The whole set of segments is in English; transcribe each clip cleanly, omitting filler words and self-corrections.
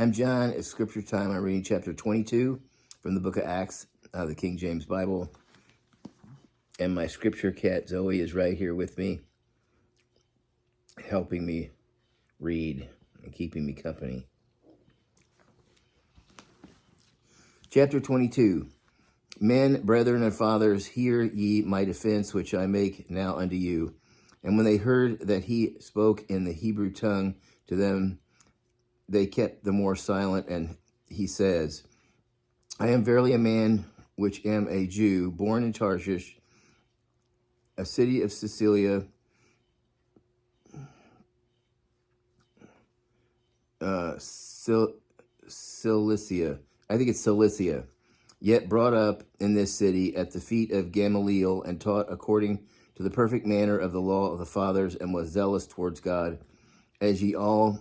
I'm John. It's scripture time. I'm reading chapter 22 from the book of Acts, the King James Bible. And my scripture cat, Zoe, is right here with me, helping me read and keeping me company. Chapter 22. Men, brethren, and fathers, hear ye my defense, which I make now unto you. And when they heard that he spoke in the Hebrew tongue to them, they kept the more silent, and he says, I am verily a man which am a Jew, born in Tarshish, a city of Cilicia, Cilicia. I think it's Cilicia, yet brought up in this city at the feet of Gamaliel, and taught according to the perfect manner of the law of the fathers, and was zealous towards God, as ye all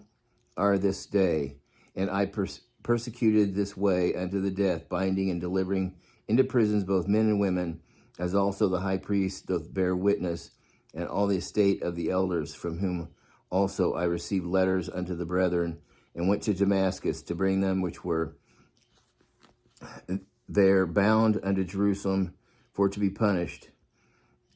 are this day. And I persecuted this way unto the death, binding and delivering into prisons both men and women, as also the high priest doth bear witness, and all the estate of the elders, from whom also I received letters unto the brethren, and went to Damascus to bring them which were there bound unto Jerusalem for to be punished.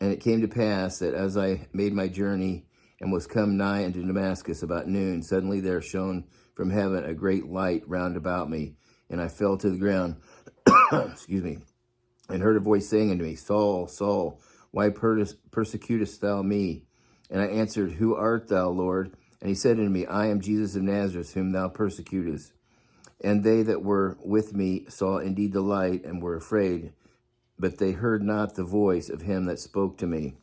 And it came to pass that as I made my journey, and was come nigh unto Damascus about noon, suddenly there shone from heaven a great light round about me, and I fell to the ground, excuse me, and heard a voice saying unto me, Saul, Saul, why persecutest thou me? And I answered, Who art thou, Lord? And he said unto me, I am Jesus of Nazareth, whom thou persecutest. And they that were with me saw indeed the light, and were afraid, but they heard not the voice of him that spoke to me.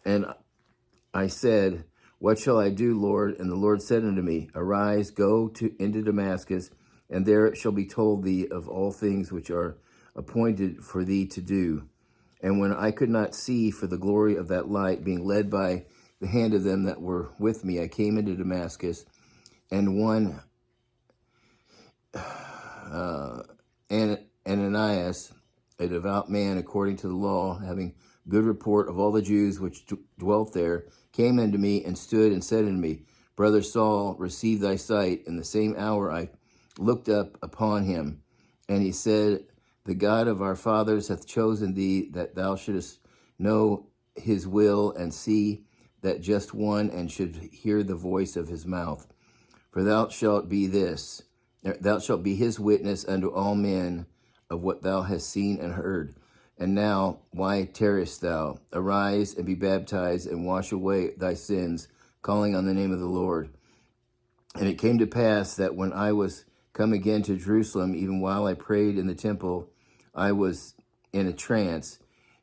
And I said, What shall I do, Lord? And the Lord said unto me, Arise, go into Damascus, and there it shall be told thee of all things which are appointed for thee to do. And when I could not see for the glory of that light, being led by the hand of them that were with me, I came into Damascus, and one Ananias, a devout man according to the law, having good report of all the Jews which dwelt there, came unto me and stood and said unto me, Brother Saul, receive thy sight. In the same hour I looked up upon him, and he said, The God of our fathers hath chosen thee, that thou shouldest know his will, and see that just one, and should hear the voice of his mouth. For thou shalt be his witness unto all men of what thou hast seen and heard. And now, why tarriest thou? Arise and be baptized, and wash away thy sins, calling on the name of the Lord. And it came to pass that when I was come again to Jerusalem, even while I prayed in the temple, I was in a trance,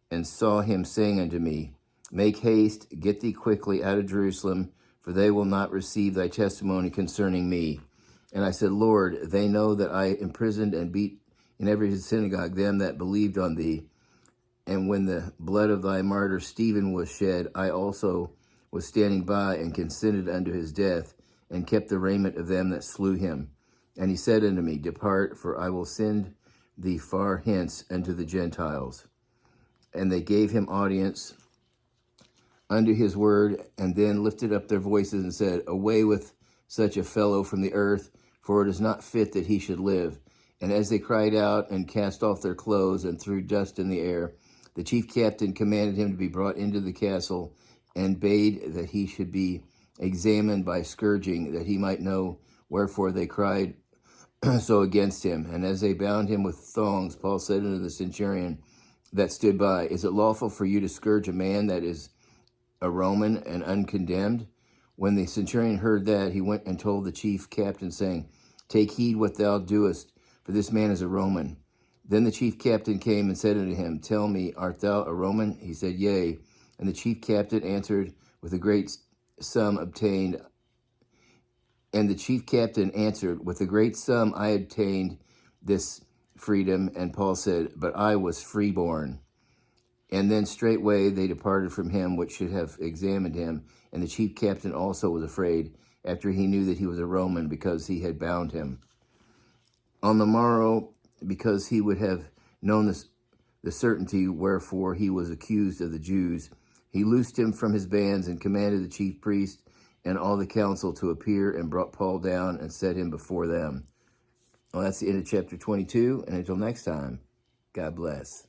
and saw him saying unto me, Make haste, get thee quickly out of Jerusalem, for they will not receive thy testimony concerning me. And I said, Lord, they know that I imprisoned and beat in every synagogue them that believed on thee. And when the blood of thy martyr Stephen was shed, I also was standing by, and consented unto his death, and kept the raiment of them that slew him. And he said unto me, Depart, for I will send thee far hence unto the Gentiles. And they gave him audience unto his word, and then lifted up their voices and said, Away with such a fellow from the earth, for it is not fit that he should live. And as they cried out and cast off their clothes and threw dust in the air, the chief captain commanded him to be brought into the castle, and bade that he should be examined by scourging, that he might know wherefore they cried so against him. And as they bound him with thongs, Paul said unto the centurion that stood by, Is it lawful for you to scourge a man that is a Roman and uncondemned? When the centurion heard that, he went and told the chief captain, saying, Take heed what thou doest, for this man is a Roman. Then the chief captain came and said unto him, Tell me, art thou a Roman? He said, Yea. And the chief captain answered, With a great sum obtained. And the chief captain answered, With a great sum I obtained this freedom. And Paul said, But I was freeborn. And then straightway they departed from him which should have examined him. And the chief captain also was afraid, after he knew that he was a Roman, because he had bound him. On the morrow, because he would have known the certainty wherefore he was accused of the Jews, he loosed him from his bands, and commanded the chief priest and all the council to appear, and brought Paul down and set him before them. Well, that's the end of chapter 22. And until next time, God bless.